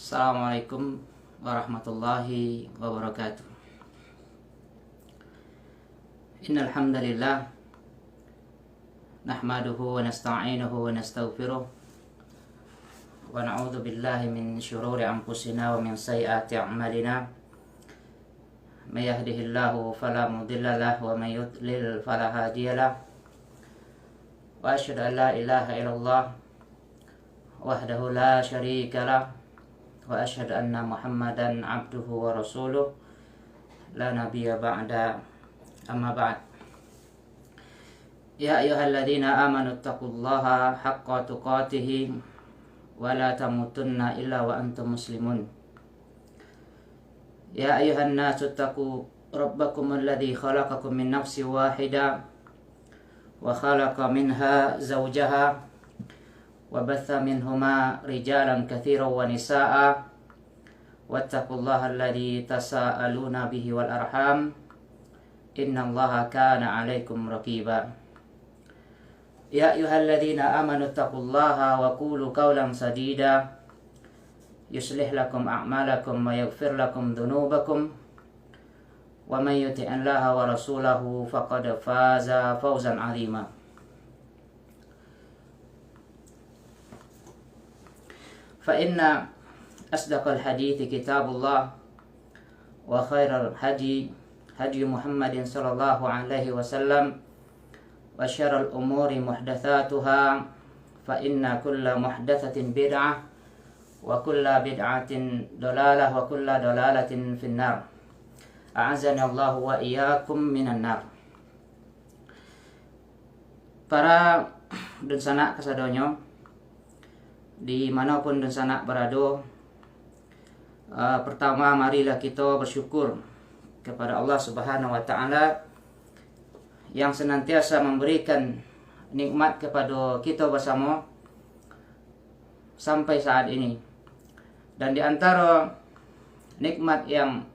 Assalamualaikum warahmatullahi wabarakatuh. Innal hamdalillah nahmaduhu wa nasta'inuhu wa nastaghfiruh wa na'udzu billahi min syururi anfusina wa min sayyiati a'malina. May yahdihillahu fala mudilla lahu wa may yudlil fala hadiyalah. Wa asyhadu an la ilaha illallah wahdahu la syarika lah wa asyhadu anna Muhammadan abduhu wa rasuluh la nabiyya ba'da, amma ba'd. Ya ayyuhalladzina amanu taqullaha haqqa tuqatih wa la tamutunna illa wa antum muslimun. Ya ayyuhan nasu taqu rabbakum alladzi khalaqakum min nafsin wahidah wa khalaqa minha zawjaha wa batha minhuma rijalan katsiran wa nisaa wattaqullaha alladzi tasaaluna bihi wal arham innallaha kana 'alaikum raqiba. Ya ayyuhalladzina amanu taqullaha wa qulu qawlan sadida yuslih lakum a'malakum wa yaghfir lakum dhunubakum wa man yuti'illaha wa rasulahu faqad faza fawzan 'azima. Fa inna asdaqal hadithi kitabullah wa khairal hadi Muhammadin sallallahu alaihi wasallam wa syarrul umuri muhdatsatuha fa inna kulla muhdatsatin bid'ah wa kulla bid'atin dalalah wa kulla dalalatin finnar. A'azani Allah wa iyyakum minan nar. Para dunsana kasadonyo di manapun dunsana berada, pertama marilah kita bersyukur kepada Allah Subhanahu wa taala yang senantiasa memberikan nikmat kepada kita bersama sampai saat ini. Dan di antara nikmat yang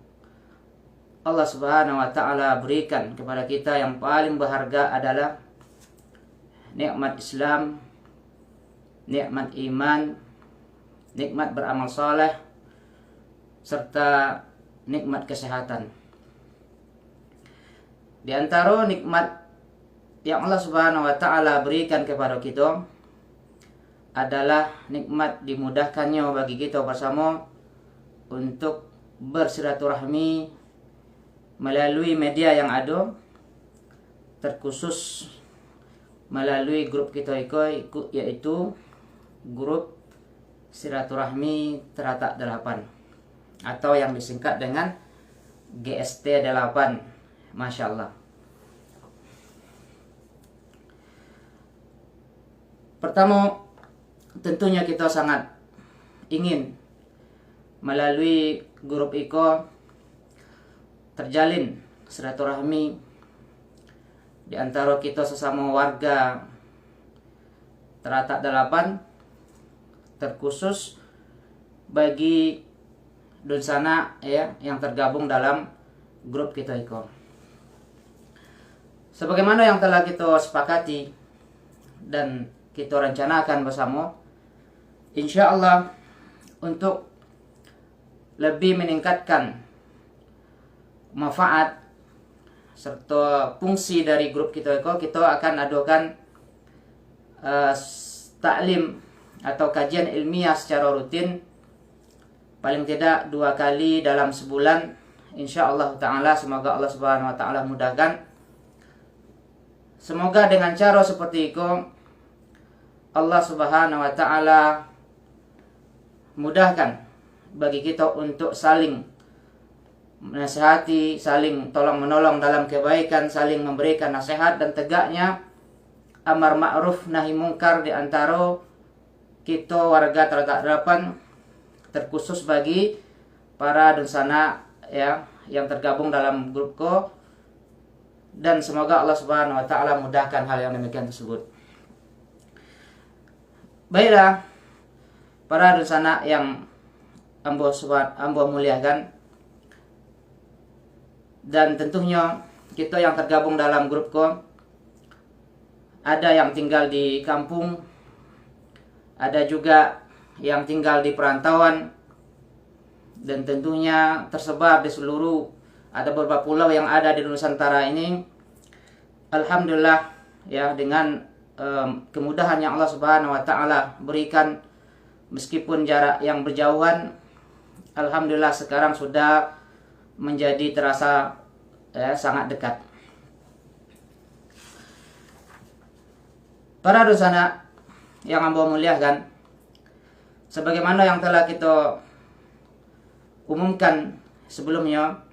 Allah Subhanahu wa taala berikan kepada kita yang paling berharga adalah nikmat Islam, nikmat iman, nikmat beramal saleh, serta nikmat kesehatan. Di antara nikmat yang Allah Subhanahu wa taala berikan kepada kita adalah nikmat dimudahkannya bagi kita bersama untuk bersilaturahmi melalui media yang ada, terkhusus melalui grup kita yaitu grup silaturahmi Teratak 8 atau yang disingkat dengan GST 8. Masya Allah. Pertama, tentunya kita sangat ingin melalui grup Iko terjalin silaturahmi di antara kita sesama warga Teratak 8, terkhusus bagi dunsana ya yang tergabung dalam grup kita Iko. Sebagaimana yang telah kita sepakati dan kita rencanakan bersama, insya Allah untuk lebih meningkatkan manfaat serta fungsi dari grup kita akan adakan taklim atau kajian ilmiah secara rutin paling tidak 2 kali dalam sebulan, insya Allah ta'ala. Semoga Allah Subhanahu wa ta'ala mudahkan. Semoga dengan cara seperti itu Allah Subhanahu wa ta'ala mudahkan bagi kita untuk saling menasihati, saling tolong menolong dalam kebaikan, saling memberikan nasihat, dan tegaknya amar ma'ruf nahi mungkar di antara kita warga Teratak 8, terkhusus bagi para dunsana ya yang tergabung dalam grupku. Dan semoga Allah Subhanahu wa taala mudahkan hal yang demikian tersebut. Baiklah, para dunsana yang ambo muliakan, dan tentunya kita yang tergabung dalam grupku ada yang tinggal di kampung, ada juga yang tinggal di perantauan, dan tentunya tersebar di seluruh, ada beberapa pulau yang ada di Nusantara ini. Alhamdulillah ya, dengan kemudahan yang Allah Subhanahu wa taala berikan, meskipun jarak yang berjauhan, alhamdulillah sekarang sudah menjadi terasa sangat dekat. Para dosana yang hamba muliakan, sebagaimana yang telah kita umumkan sebelumnya,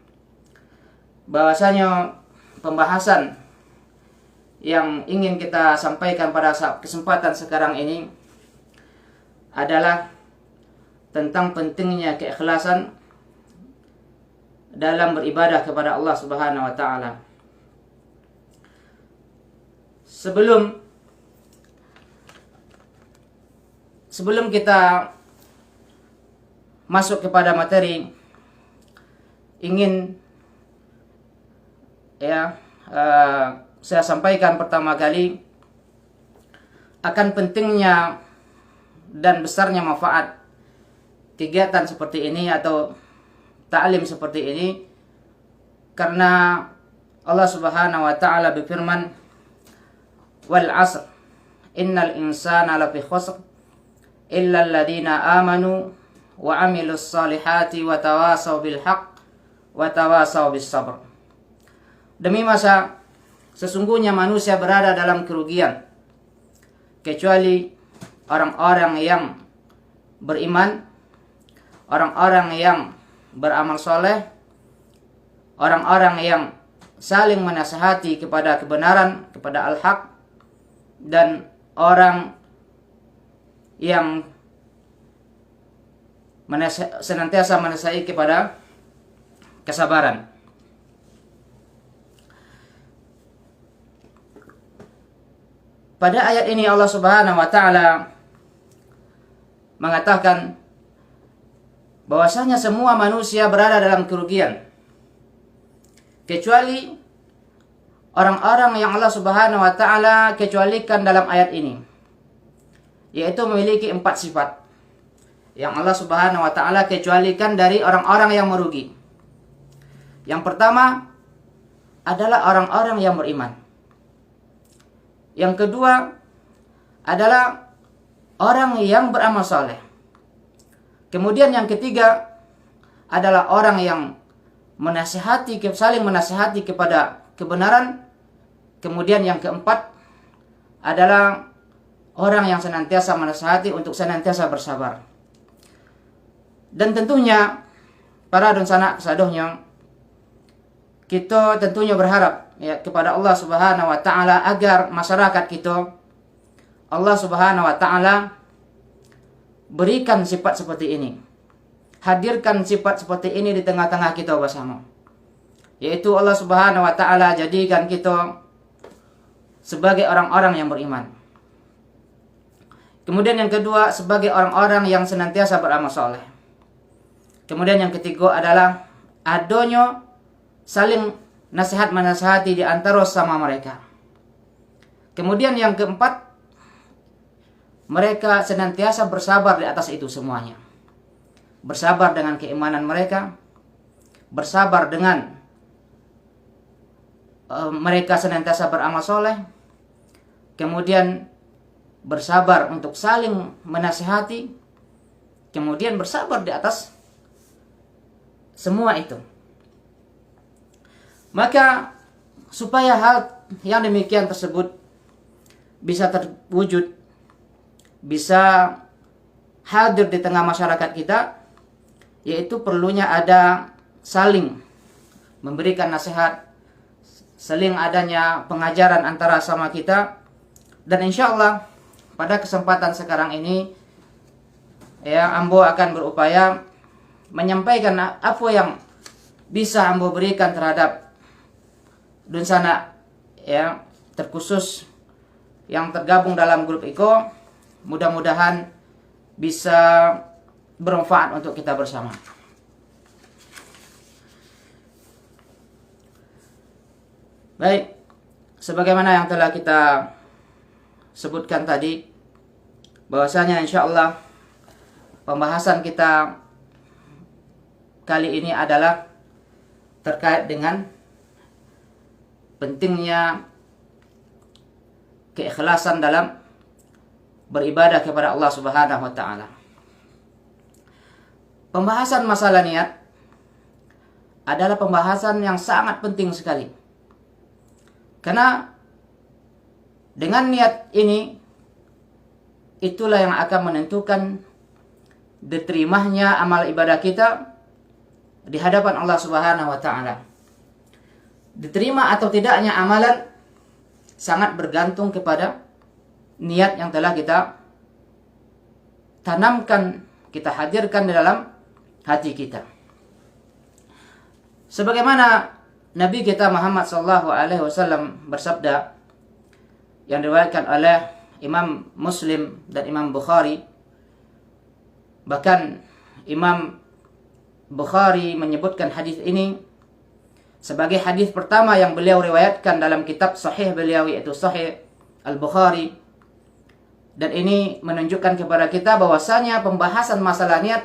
bahwasanya pembahasan yang ingin kita sampaikan pada kesempatan sekarang ini adalah tentang pentingnya keikhlasan dalam beribadah kepada Allah Subhanahu wa taala. Sebelum kita masuk kepada materi, ingin saya sampaikan pertama kali akan pentingnya dan besarnya manfaat kegiatan seperti ini atau ta'lim seperti ini, karena Allah Subhanahu wa taala berfirman, wal 'asr innal insana lafi khusr illa alladziina amanu wa 'amilus salihati wa tawasaw bil haqq wa tawasaw bis sabr. Demi masa, sesungguhnya manusia berada dalam kerugian kecuali orang-orang yang beriman, orang-orang yang beramal soleh, orang-orang yang saling menasihati kepada kebenaran, kepada al-haq, dan orang yang senantiasa menasihati kepada kesabaran. Pada ayat ini Allah Subhanahu wa taala mengatakan bahwasanya semua manusia berada dalam kerugian kecuali orang-orang yang Allah Subhanahu wa taala kecualikan dalam ayat ini, yaitu memiliki 4 sifat yang Allah Subhanahu wa taala kecualikan dari orang-orang yang merugi. Yang pertama adalah orang-orang yang beriman. Yang kedua adalah orang yang beramal saleh. Kemudian yang ketiga adalah orang yang saling menasihati kepada kebenaran. Kemudian yang keempat adalah orang yang senantiasa menasihati untuk senantiasa bersabar. Dan tentunya para donsana kesadohnya, kita tentunya berharap kepada Allah Subhanahu wa taala agar masyarakat kita, Allah Subhanahu wa taala berikan sifat seperti ini. Hadirkan sifat seperti ini di tengah-tengah kita bersama. Yaitu Allah Subhanahu wa taala jadikan kita sebagai orang-orang yang beriman. Kemudian yang kedua, sebagai orang-orang yang senantiasa beramal soleh. Kemudian yang ketiga adalah adanya saling nasihat menasihati di antara sama mereka. Kemudian yang keempat, mereka senantiasa bersabar di atas itu semuanya. Bersabar dengan keimanan mereka, bersabar dengan mereka senantiasa beramal soleh, kemudian bersabar untuk saling menasihati, kemudian bersabar di atas semua itu. Maka supaya hal yang demikian tersebut bisa terwujud, bisa hadir di tengah masyarakat kita, yaitu perlunya ada saling memberikan nasihat, saling adanya pengajaran antara sama kita. Dan insya Allah pada kesempatan sekarang ini Ambo akan berupaya menyampaikan apa yang bisa Ambo berikan terhadap dunsana terkhusus yang tergabung dalam grup Iko. Mudah-mudahan bisa bermanfaat untuk kita bersama. Baik, sebagaimana yang telah kita sebutkan tadi, bahwasanya insya Allah pembahasan kita kali ini adalah terkait dengan pentingnya keikhlasan dalam beribadah kepada Allah Subhanahu wa taala. Pembahasan masalah niat adalah pembahasan yang sangat penting sekali. Karena dengan niat ini, itulah yang akan menentukan diterimanya amal ibadah kita di hadapan Allah Subhanahu wa taala. Diterima atau tidaknya amalan sangat bergantung kepada niat yang telah kita tanamkan, kita hadirkan di dalam hati kita. Sebagaimana Nabi kita Muhammad SAW bersabda, yang diriwayatkan oleh Imam Muslim dan Imam Bukhari. Bahkan Imam Bukhari menyebutkan hadis ini sebagai hadis pertama yang beliau riwayatkan dalam kitab sahih beliau, yaitu Sahih Al-Bukhari. Dan ini menunjukkan kepada kita bahwasanya pembahasan masalah niat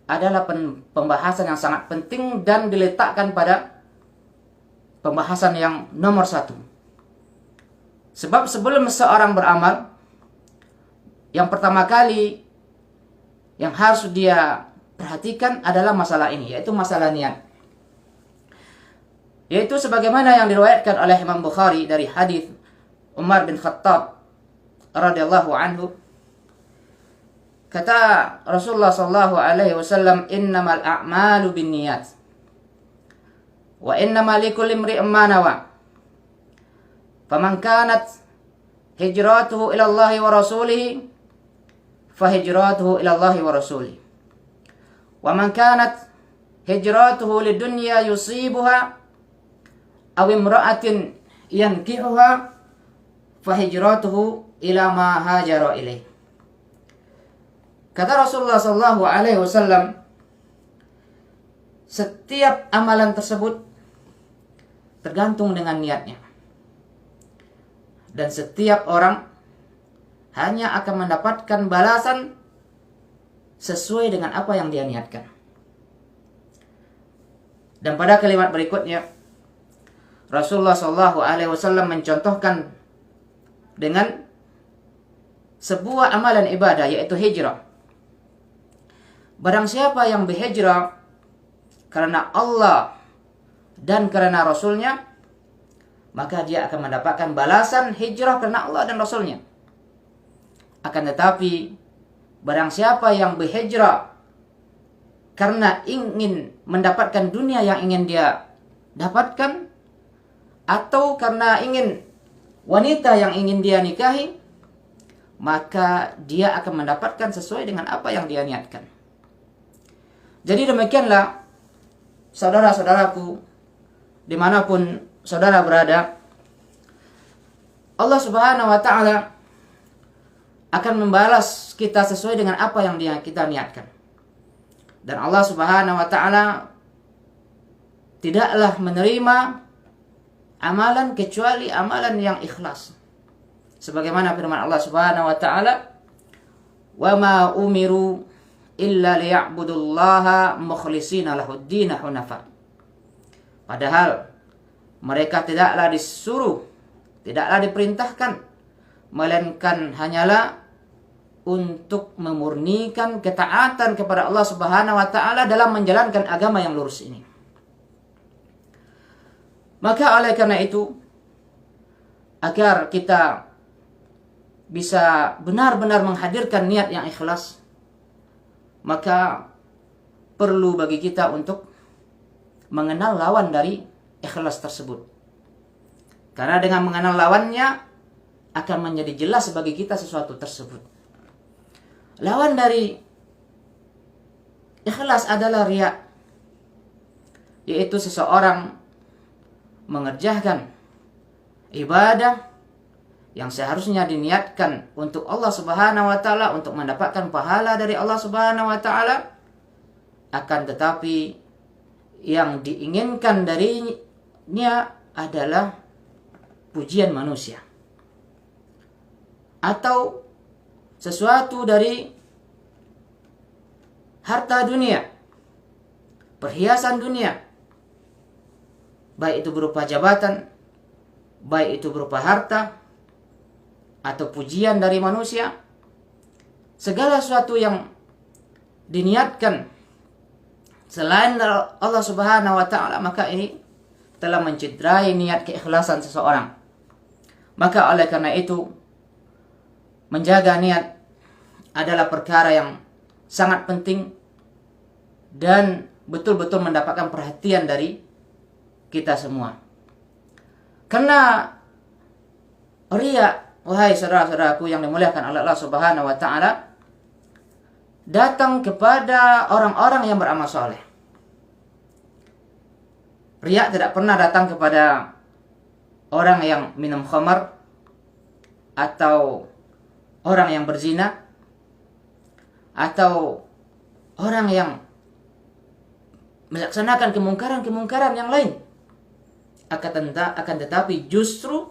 adalah pembahasan yang sangat penting dan diletakkan pada pembahasan yang nomor 1. Sebab sebelum seorang beramal, yang pertama kali yang harus dia perhatikan adalah masalah ini, yaitu masalah niat. Yaitu sebagaimana yang diriwayatkan oleh Imam Bukhari dari hadis Umar bin Khattab radhiyallahu anhu, kata Rasulullah sallallahu alaihi wasallam, innamal a'malu binniyat wa innamal likulli imri'in ma nawa. Faman kanat hijratuhu ila Allah wa rasulih fa hijratuhu ila Allah wa rasulih. Wa man kanat hijratuhu lidunya yusibuha aw imra'atin yankihuha fa hijratuhu ila ma hajara ilaih. Kata Rasulullah sallallahu alaihi wasallam, setiap amalan tersebut tergantung dengan niatnya. Dan setiap orang hanya akan mendapatkan balasan sesuai dengan apa yang dia niatkan. Dan pada kalimat berikutnya, Rasulullah sallallahu alaihi wasallam mencontohkan dengan sebuah amalan ibadah, yaitu hijrah. Barang siapa yang berhijrah karena Allah dan karena Rasulnya, maka dia akan mendapatkan balasan hijrah karena Allah dan Rasulnya. Akan tetapi, barang siapa yang berhijrah karena ingin mendapatkan dunia yang ingin dia dapatkan, atau karena ingin wanita yang ingin dia nikahi, maka dia akan mendapatkan sesuai dengan apa yang dia niatkan. Jadi demikianlah, saudara-saudaraku, dimanapun saudara berada, Allah Subhanahu wa ta'ala akan membalas kita sesuai dengan apa yang kita niatkan. Dan Allah Subhanahu wa ta'ala tidaklah menerima amalan kecuali amalan yang ikhlas. Sebagaimana firman Allah Subhanahu wa ta'ala, "Wa ma umiru illa liya'budullaha mukhlishina lahuddin hunafa." Padahal mereka tidaklah disuruh, tidaklah diperintahkan, melainkan hanyalah untuk memurnikan ketaatan kepada Allah Subhanahu wa ta'ala dalam menjalankan agama yang lurus ini. Maka oleh karena itu, agar kita bisa benar-benar menghadirkan niat yang ikhlas, maka perlu bagi kita untuk mengenal lawan dari ikhlas tersebut. Karena dengan mengenal lawannya akan menjadi jelas bagi kita sesuatu tersebut. Lawan dari ikhlas adalah riya, yaitu seseorang mengerjakan ibadah yang seharusnya diniatkan untuk Allah Subhanahu wa ta'ala, untuk mendapatkan pahala dari Allah Subhanahu wa ta'ala, akan tetapi yang diinginkan darinya adalah pujian manusia atau sesuatu dari harta dunia perhiasan dunia, baik itu berupa jabatan, baik itu berupa harta, atau pujian dari manusia, segala sesuatu yang diniatkan selain Allah Subhanahu wa ta'ala, maka ini telah mencederai niat keikhlasan seseorang. Maka oleh karena itu, menjaga niat adalah perkara yang sangat penting dan betul-betul mendapatkan perhatian dari kita semua. Karena riya, wahai saudara-saudaraku yang dimuliakan oleh Allah Subhanahu wa ta'ala, datang kepada orang-orang yang beramal soleh. Riya tidak pernah datang kepada orang yang minum khamar atau orang yang berzina atau orang yang melaksanakan kemungkaran-kemungkaran yang lain. Akan tetapi justru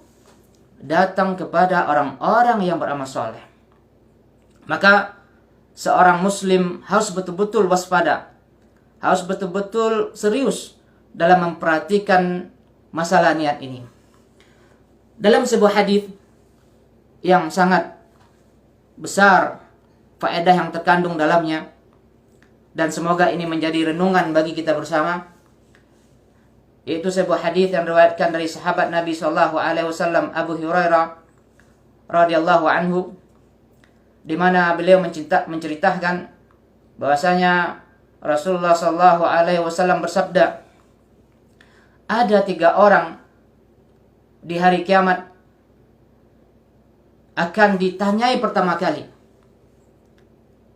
datang kepada orang-orang yang beramal soleh. Maka seorang muslim harus betul-betul waspada, harus betul-betul serius dalam memperhatikan masalah niat ini. Dalam sebuah hadis yang sangat besar faedah yang terkandung dalamnya, dan semoga ini menjadi renungan bagi kita bersama, yaitu sebuah hadis yang diriwayatkan dari sahabat Nabi SAW Abu Hurairah radhiyallahu anhu, di mana beliau menceritakan bahwasanya Rasulullah SAW bersabda, ada 3 orang di hari kiamat akan ditanyai pertama kali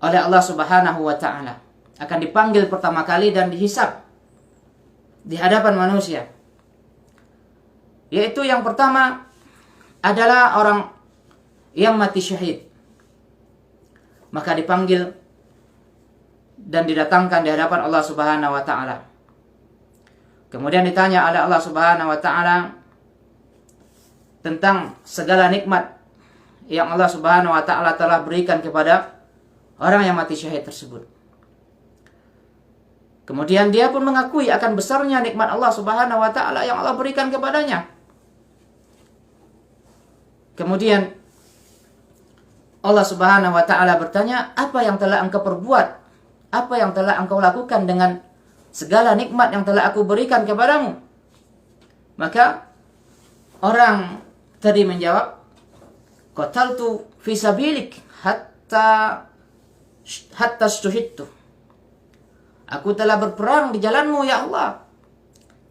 oleh Allah Subhanahu wa ta'ala, akan dipanggil pertama kali dan dihisab di hadapan manusia. Yaitu yang pertama adalah orang yang mati syahid. Maka dipanggil dan didatangkan di hadapan Allah Subhanahu wa ta'ala. Kemudian ditanya oleh Allah Subhanahu wa ta'ala tentang segala nikmat yang Allah Subhanahu wa ta'ala telah berikan kepada orang yang mati syahid tersebut. Kemudian dia pun mengakui akan besarnya nikmat Allah Subhanahu wa ta'ala yang Allah berikan kepadanya. Kemudian Allah Subhanahu wa ta'ala bertanya, apa yang telah engkau perbuat? Apa yang telah engkau lakukan dengan segala nikmat yang telah aku berikan kepadamu? Maka orang tadi menjawab, qataltu fi sabilik hatta stuhidtu. Aku telah berperang di jalanmu ya Allah,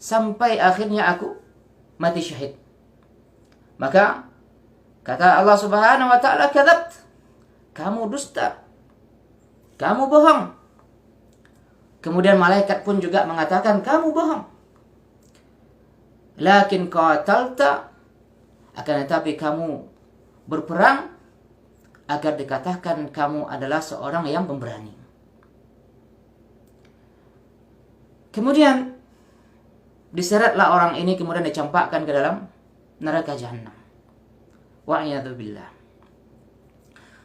sampai akhirnya aku mati syahid. Maka kata Allah Subhanahu wa ta'ala, kadzabt, kamu dusta, kamu bohong. Kemudian malaikat pun juga mengatakan, kamu bohong. Lakin qatalta, akan tetapi kamu berperang agar dikatakan kamu adalah seorang yang pemberani. Kemudian diseretlah orang ini, kemudian dicampakkan ke dalam neraka jahanam. Wa'iyadzubillah.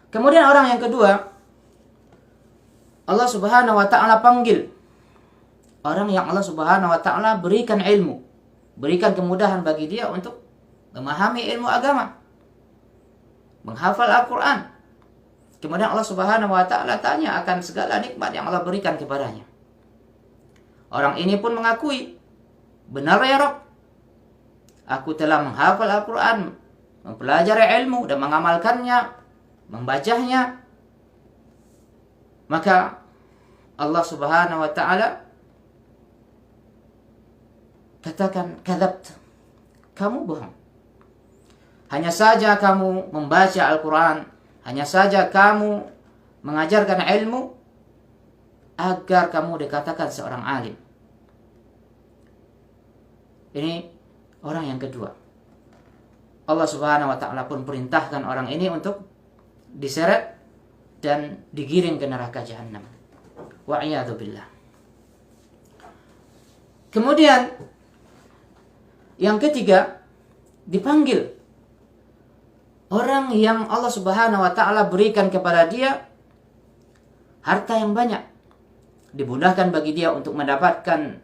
Kemudian orang yang kedua, Allah Subhanahu wa ta'ala panggil orang yang Allah Subhanahu wa ta'ala berikan ilmu, berikan kemudahan bagi dia untuk memahami ilmu agama, menghafal Al-Quran. Kemudian Allah Subhanahu wa ta'ala tanya akan segala nikmat yang Allah berikan kepadanya. Orang ini pun mengakui, benar ya Rabb, aku telah menghafal Al-Quran, mempelajari ilmu dan mengamalkannya, membacanya. Maka Allah Subhanahu wa ta'ala katakan, kadzabt, kamu bohong. Hanya saja kamu membaca Al-Quran, hanya saja kamu mengajarkan ilmu agar kamu dikatakan seorang alim. Ini orang yang kedua. Allah Subhanahu wa ta'ala pun perintahkan orang ini untuk diseret dan digiring ke neraka jahanam. Wa'iyadzubillah. Kemudian yang ketiga, dipanggil orang yang Allah Subhanahu wa ta'ala berikan kepada dia harta yang banyak, dimudahkan bagi dia untuk mendapatkan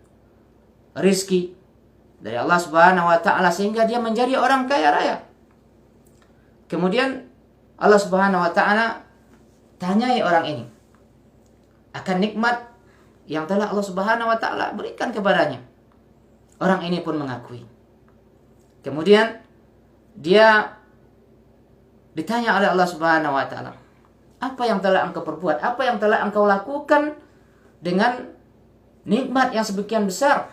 rizki dari Allah Subhanahu wa taala sehingga dia menjadi orang kaya raya. Kemudian Allah Subhanahu wa taala tanyai orang ini akan nikmat yang telah Allah Subhanahu wa taala berikan kepadanya. Orang ini pun mengakui. Kemudian dia ditanya oleh Allah Subhanahu wa taala, apa yang telah engkau perbuat? Apa yang telah engkau lakukan dengan nikmat yang sebegian besar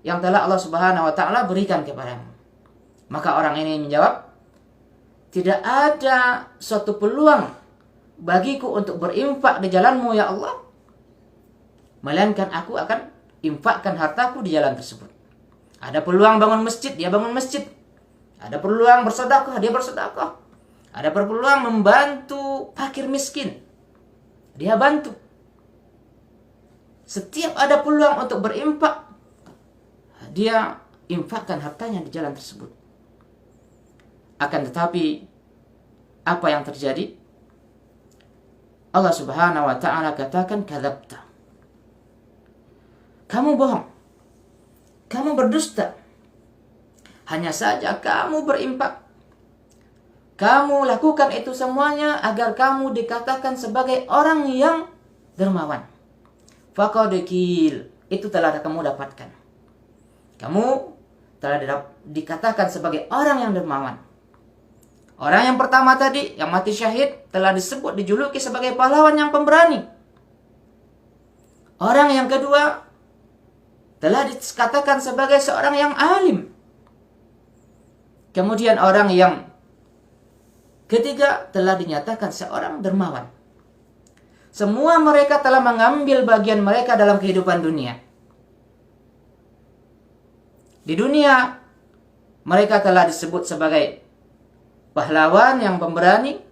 yang telah Allah Subhanahu wa taala berikan kepadamu? Maka orang ini menjawab, tidak ada suatu peluang bagiku untuk berinfak di jalanmu ya Allah, melainkan aku akan infakkan hartaku di jalan tersebut. Ada peluang bangun masjid, dia bangun masjid. Ada peluang bersedekah, dia bersedekah. Ada peluang membantu fakir miskin, dia bantu. Setiap ada peluang untuk berinfak, dia infakkan hartanya di jalan tersebut. Akan tetapi apa yang terjadi? Allah Subhanahu wa taala katakan, kadzabta. Kamu bohong. Kamu berdusta. Hanya saja kamu berinfak. Kamu lakukan itu semuanya agar kamu dikatakan sebagai orang yang dermawan. Faqad qil, itu telah kamu dapatkan. Kamu telah dikatakan sebagai orang yang dermawan. Orang yang pertama tadi, yang mati syahid, telah disebut, dijuluki sebagai pahlawan yang pemberani. Orang yang kedua telah dikatakan sebagai seorang yang alim. Kemudian orang yang ketiga telah dinyatakan seorang dermawan. Semua mereka telah mengambil bagian mereka dalam kehidupan dunia. Di dunia, mereka telah disebut sebagai pahlawan yang pemberani.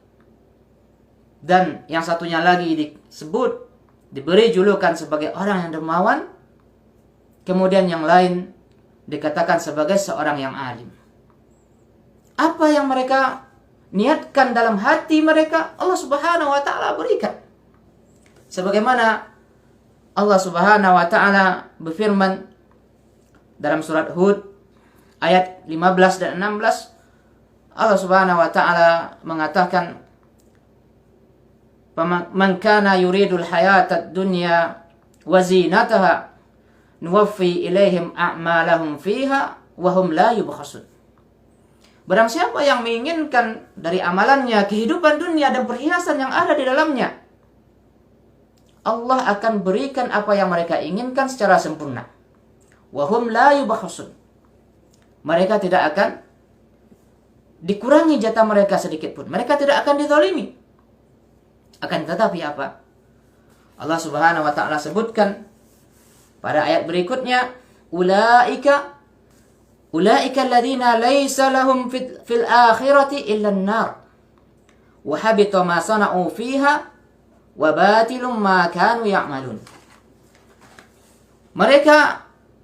Dan yang satunya lagi disebut, diberi julukan sebagai orang yang dermawan. Kemudian yang lain dikatakan sebagai seorang yang alim. Apa yang mereka niatkan dalam hati mereka, Allah Subhanahu wa taala berikan. Sebagaimana Allah Subhanahu wa taala berfirman dalam surat Hud ayat 15 dan 16, Allah Subhanahu wa taala mengatakan, "Man kana yuridul hayatad dunya wa zinataha nuwaffi ilaihim a'malahum fiha wa hum la yubkhasun." Barang siapa yang menginginkan dari amalannya kehidupan dunia dan perhiasan yang ada di dalamnya, Allah akan berikan apa yang mereka inginkan secara sempurna. Wa hum la yubkhasun. Mereka tidak akan dikurangi jatah mereka sedikit pun. Mereka tidak akan dizalimi. Akan tetapi apa? Allah Subhanahu wa taala sebutkan pada ayat berikutnya, ulaika alladziina laisa lahum fil akhirati illa an-nar wa habita ma sana'u fiha wa batilum ma kanu ya'malun. Mereka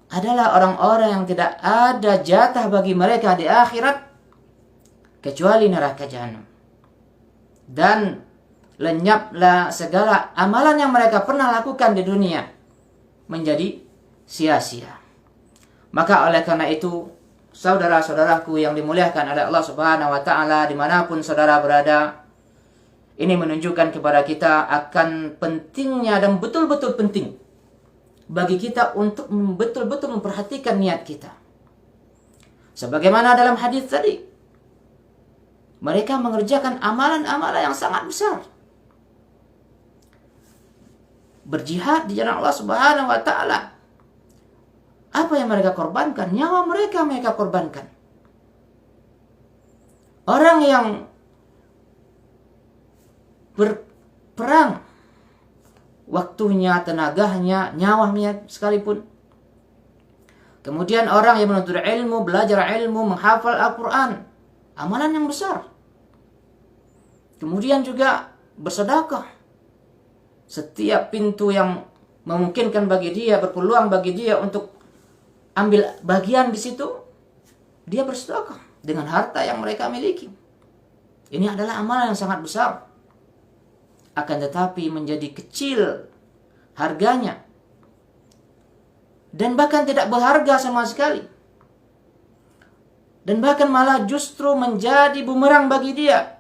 adalah orang-orang yang tidak ada jatah bagi mereka di akhirat kecuali neraka jahanam. Dan lenyaplah segala amalan yang mereka pernah lakukan di dunia menjadi sia-sia. Maka oleh karena itu, saudara-saudaraku yang dimuliakan oleh Allah Subhanahu wa taala dimanapun saudara berada, ini menunjukkan kepada kita akan pentingnya dan betul-betul penting bagi kita untuk betul-betul memperhatikan niat kita. Sebagaimana dalam hadis tadi, mereka mengerjakan amalan-amalan yang sangat besar. Berjihad di jalan Allah Subhanahu wa taala. Apa yang mereka korbankan? Nyawa mereka korbankan. Orang yang berperang, waktunya, tenaganya, nyawanya sekalipun. Kemudian orang yang menuntut ilmu, belajar ilmu, menghafal Al-Quran, amalan yang besar. Kemudian juga bersedekah. Setiap pintu yang memungkinkan bagi dia, berpeluang bagi dia untuk ambil bagian di situ, dia bersedekah dengan harta yang mereka miliki. Ini adalah amalan yang sangat besar. Akan tetapi menjadi kecil harganya. Dan bahkan tidak berharga sama sekali. Dan bahkan malah justru menjadi bumerang bagi dia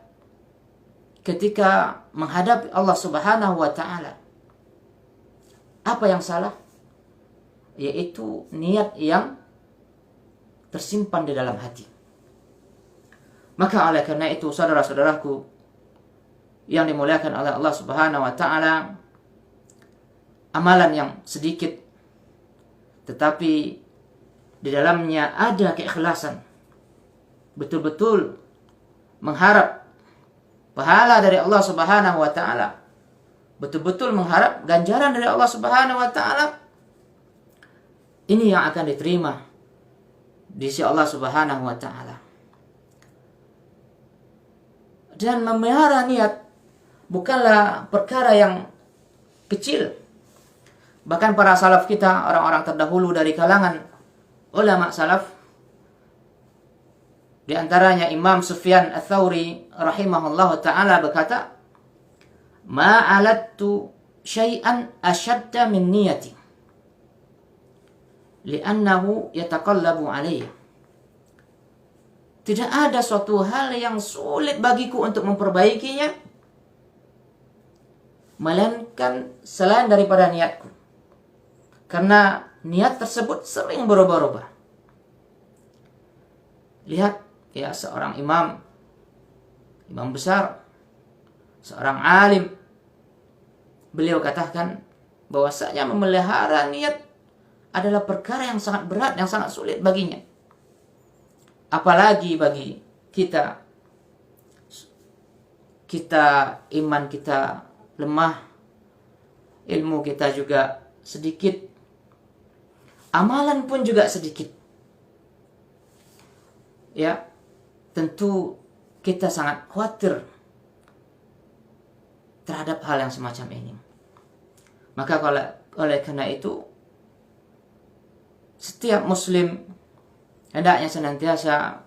ketika menghadapi Allah Subhanahu wa taala. Apa yang salah? Yaitu niat yang tersimpan di dalam hati. Maka oleh karena itu, saudara-saudaraku yang dimuliakan oleh Allah Subhanahu wa taala, amalan yang sedikit tetapi di dalamnya ada keikhlasan, betul-betul mengharap pahala dari Allah Subhanahu wa taala, betul-betul mengharap ganjaran dari Allah Subhanahu wa taala, ini yang akan diterima di sisi Allah Subhanahu wa taala. Dan memelihara niat bukanlah perkara yang kecil. Bahkan para salaf kita, orang-orang terdahulu dari kalangan ulama salaf, di antaranya Imam Sufyan Ats-Tsauri rahimahullahu taala berkata, "Ma alattu syai'an ashadda min niyati, li'annahu yataqallabu alayya." Tidak ada suatu hal yang sulit bagiku untuk memperbaikinya, melainkan selain daripada niatku. Karena niat tersebut sering berubah-ubah. Lihat ya, seorang imam besar, seorang alim, beliau katakan bahwasanya memelihara niat adalah perkara yang sangat berat, yang sangat sulit baginya. Apalagi bagi kita iman kita lemah, ilmu kita juga sedikit, amalan pun juga sedikit. Ya, tentu kita sangat khawatir terhadap hal yang semacam ini. Maka oleh karena itu, setiap muslim hendaknya senantiasa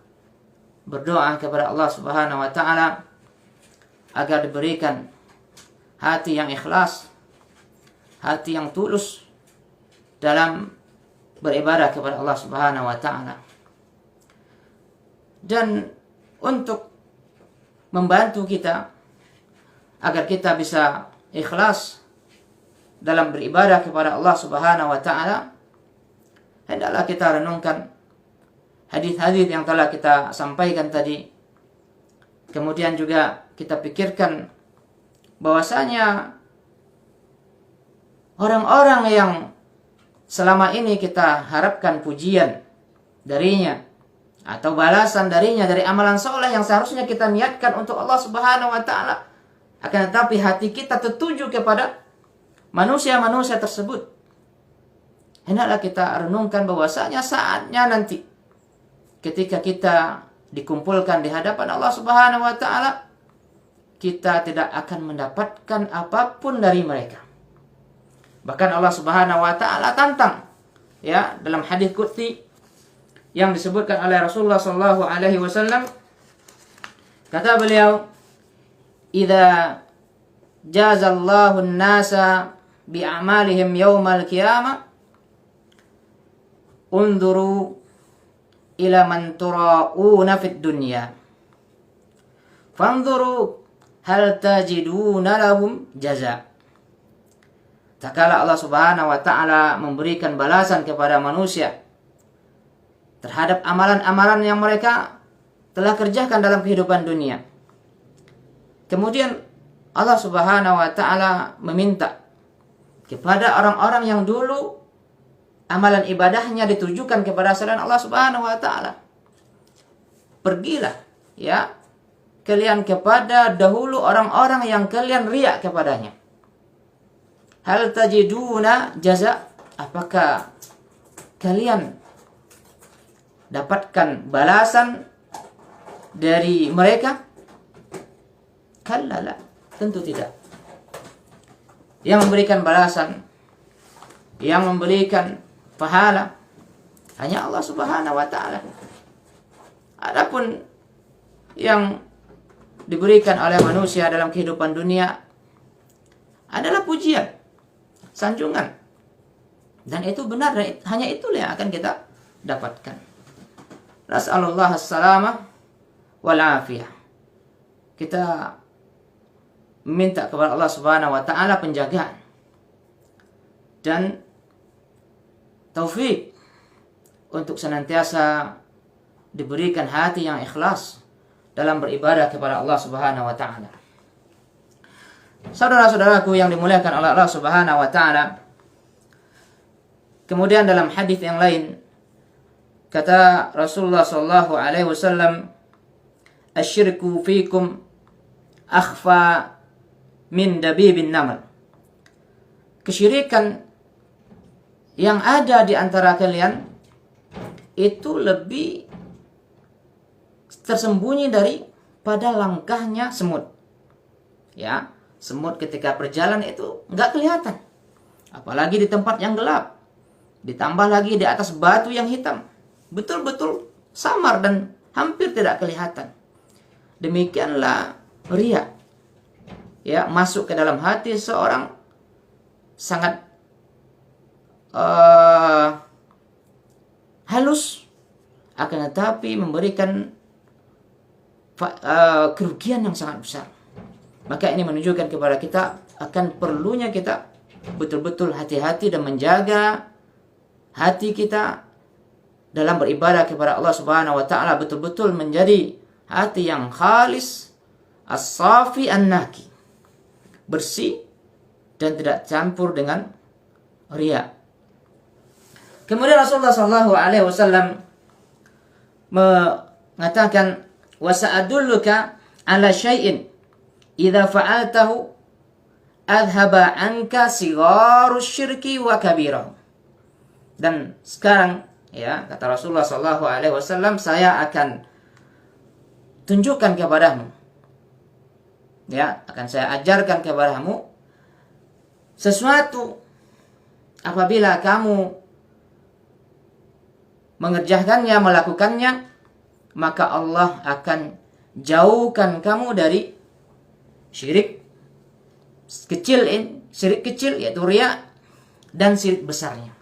berdoa kepada Allah Subhanahu wa taala agar diberikan hati yang ikhlas, hati yang tulus dalam beribadah kepada Allah Subhanahu wa taala. Dan untuk membantu kita agar kita bisa ikhlas dalam beribadah kepada Allah Subhanahu wa taala, hendaklah kita renungkan hadis-hadis yang telah kita sampaikan tadi. Kemudian juga kita pikirkan bahwasanya orang-orang yang selama ini kita harapkan pujian darinya atau balasan darinya dari amalan soleh yang seharusnya kita niatkan untuk Allah Subhanahu wa taala, akan tetapi hati kita tertuju kepada manusia-manusia tersebut. Hendaklah kita renungkan bahwasanya saatnya nanti ketika kita dikumpulkan di hadapan Allah Subhanahu wa taala, kita tidak akan mendapatkan apapun dari mereka. Bahkan Allah Subhanahu wa taala tantang ya dalam hadis qudsi yang disebutkan oleh Rasulullah sallallahu alaihi wasallam, kata beliau, "Idza jazallahu an-nasa bi'amalihim yaumal qiyamah, unzuru ila man tura'una fid dunya, fanzuru hal tajiduna lahum jaza." Takala Allah Subhanahu wa taala memberikan balasan kepada manusia terhadap amalan-amalan yang mereka telah kerjakan dalam kehidupan dunia. Kemudian Allah Subhanahu wa taala meminta kepada orang-orang yang dulu amalan ibadahnya ditujukan kepada selain Allah Subhanahu wa taala, pergilah ya kalian kepada dahulu orang-orang yang kalian riya kepadanya. Hal tajiduna jaza, apakah kalian dapatkan balasan dari mereka? Kallala, tentu tidak. Yang memberikan balasan, yang memberikan pahala hanya Allah Subhanahu wa taala. Adapun yang diberikan oleh manusia dalam kehidupan dunia adalah pujian. sanjungan. Dan itu benar, dan hanya itulah yang akan kita dapatkan. Nas'alullah as-salamah wal afiyah. Kita minta kepada Allah Subhanahu wa taala penjagaan dan taufik untuk senantiasa diberikan hati yang ikhlas dalam beribadah kepada Allah Subhanahu wa taala. Saudara-saudaraku yang dimuliakan oleh Allah Subhanahu wa taala, kemudian dalam hadis yang lain kata Rasulullah sallallahu alaihi wasallam, "Asyirku fikum akhfa min dabibin naml." Kesyirikan yang ada di antara kalian itu lebih tersembunyi daripada langkahnya semut. Ya, semut ketika berjalan itu nggak kelihatan. Apalagi di tempat yang gelap. Ditambah lagi di atas batu yang hitam. Betul-betul samar dan hampir tidak kelihatan. Demikianlah riya. Ya, masuk ke dalam hati seorang sangat halus, akan tetapi memberikan kerugian yang sangat besar. Maka ini menunjukkan kepada kita akan perlunya kita betul-betul hati-hati dan menjaga hati kita dalam beribadah kepada Allah Subhanahu wa taala betul-betul menjadi hati yang khalis, as-safi an-naqi, bersih dan tidak campur dengan riya. Kemudian Rasulullah sallallahu alaihi wasallam mengatakan, "Wa sa'adulluka ala syai'in idza fa'altahu adhaba anka sigharus syirki wa kabirahu." Dan sekarang, ya, kata Rasulullah sallallahu alaihi wasallam, saya akan tunjukkan kepadamu, ya, akan saya ajarkan kepadamu sesuatu apabila kamu mengerjakannya, melakukannya, maka Allah akan jauhkan kamu dari syirik kecil yaitu riya, dan syirik besarnya.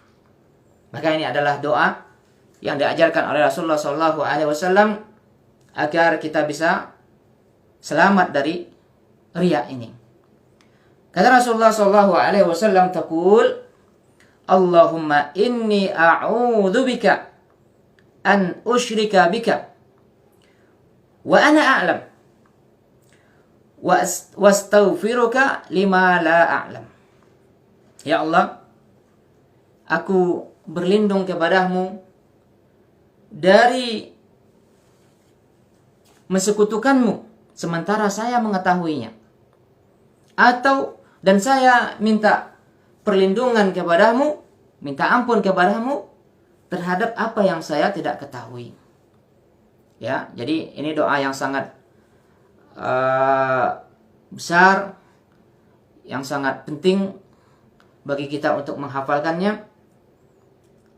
Maka ini adalah doa yang diajarkan oleh Rasulullah sallallahu alaihi wasallam agar kita bisa selamat dari riya ini. Kata Rasulullah sallallahu alaihi wasallam, taqul, "Allahumma inni a'udzubika an usyrika bika wa ana a'lam wa astaghfiruka lima la a'lam." Ya Allah, aku berlindung kepadamu dari mensekutukanmu sementara saya mengetahuinya, dan saya minta perlindungan kepadamu, minta ampun kepadamu terhadap apa yang saya tidak ketahui. Ya, jadi ini doa yang sangat besar, yang sangat penting bagi kita untuk menghafalkannya.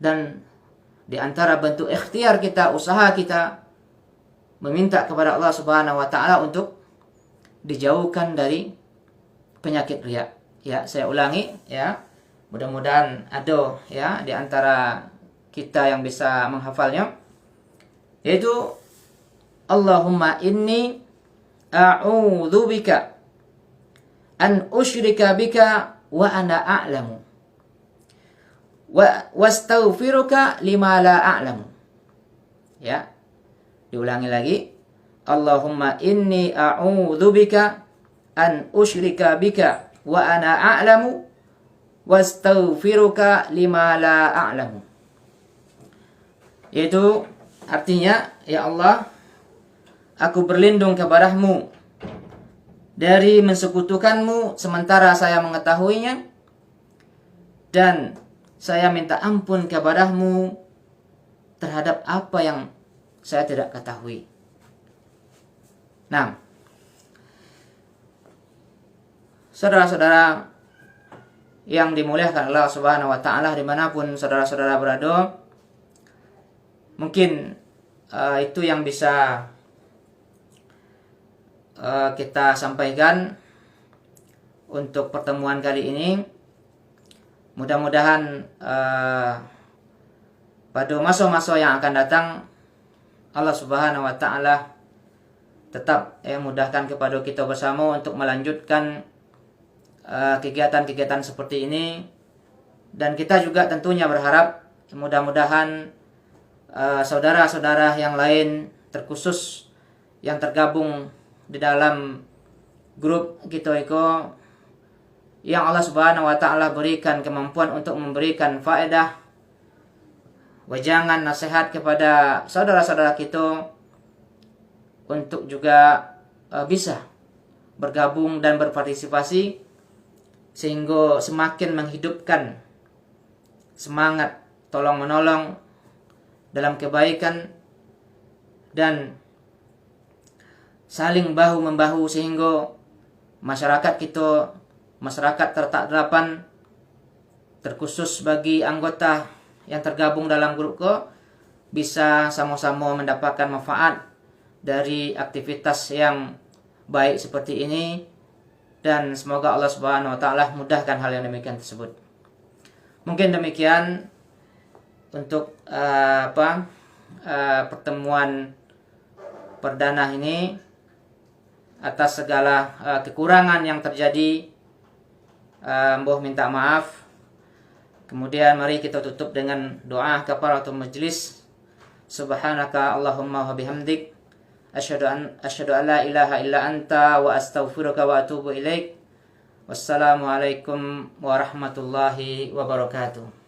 Dan di antara bentuk ikhtiar kita, usaha kita meminta kepada Allah Subhanahu wa taala untuk dijauhkan dari penyakit riya. Ya, saya ulangi ya. Mudah-mudahan ada ya di antara kita yang bisa menghafalnya, yaitu Allahumma inni a'udzubika an usyrika bika wa ana a'lamu wa wastaghfiruka lima la a'lamu. Ya, diulangi lagi. Allahumma inni a'udzubika an usyrika bika wa ana a'lamu wastaghfiruka lima la a'lamu. Yaitu artinya, ya Allah, aku berlindung kepadamu dari mensekutukanmu sementara saya mengetahuinya, dan saya minta ampun kepadamu terhadap apa yang saya tidak ketahui. Nah, saudara-saudara yang dimuliakan Allah Subhanahu wa taala dimanapun saudara-saudara berada, mungkin itu yang bisa kita sampaikan untuk pertemuan kali ini. Mudah-mudahan pada masa-masa yang akan datang Allah Subhanahu wa taala tetap mudahkan kepada kita bersama untuk melanjutkan kegiatan-kegiatan seperti ini, dan kita juga tentunya berharap mudah-mudahan saudara-saudara yang lain, terkhusus yang tergabung di dalam grup kita yang Allah Subhanahu wa taala berikan kemampuan untuk memberikan faedah, wajangan, nasihat kepada saudara-saudara kita untuk juga bisa bergabung dan berpartisipasi, sehingga semakin menghidupkan semangat tolong-menolong dalam kebaikan dan saling bahu-membahu, sehingga masyarakat kita, masyarakat tertadapan, terkhusus bagi anggota yang tergabung dalam grup bisa sama-sama mendapatkan manfaat dari aktivitas yang baik seperti ini, dan semoga Allah Subhanahu wa taala mudahkan hal yang demikian tersebut. Mungkin demikian untuk pertemuan perdana ini. Atas segala kekurangan yang terjadi, Mbah minta maaf. Kemudian mari kita tutup dengan doa kafaratul majlis. Subhanaka Allahumma wa bihamdik asyhadu an la ilaha illa anta wa astaghfiruka wa atubu ilaik. Wassalamualaikum warahmatullahi wabarakatuh.